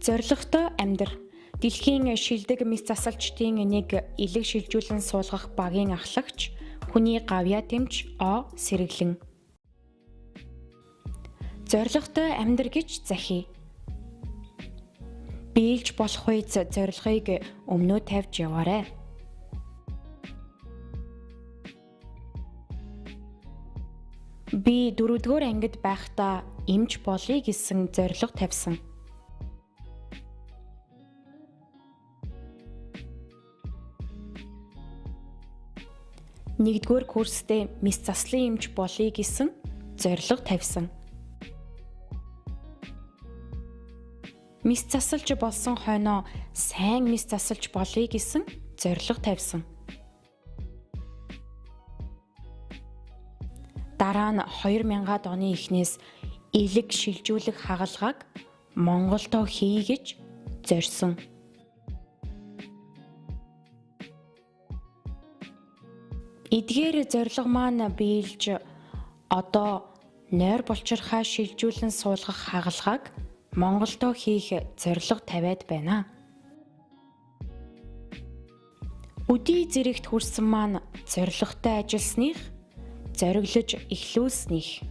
Зорилготой амьдрах. Дэлхийн шилдэг мэс засалчдын нэг элэг шилжүүлэн суулгах багийн ахлагч, хүний гавьяа тэмч О Сэргэлэн. Зорилготой амьдр гэж захий. Биелж болох үйц зорилгыг өмнөө тавьж яваарай. Би 4-р ангид байхдаа эмч болъё гэсэн зорилго тавьсан. Нэгдүгээр курстээ мэс заслын эмч болъё гэсэн зорилго тавьсан. Мэс засалж болсон хойноо сайн мэс засалж болъё гэсэн зорилго тавьсан. Дараа нь 2000-ад оны эхнээс элэг шилжүүлэх хагалгааг Монголдо хий гэж зорьсон. Эдгээр зорилго маань биелж одоо нойр булчирхаа шилжүүлэн суулгах хагалгааг Монголдо хийх зорилго тавиад байна. Өдий зэрэгт хүрсэн маань зорилготой ажилласных, зориглож эхлүүлсних.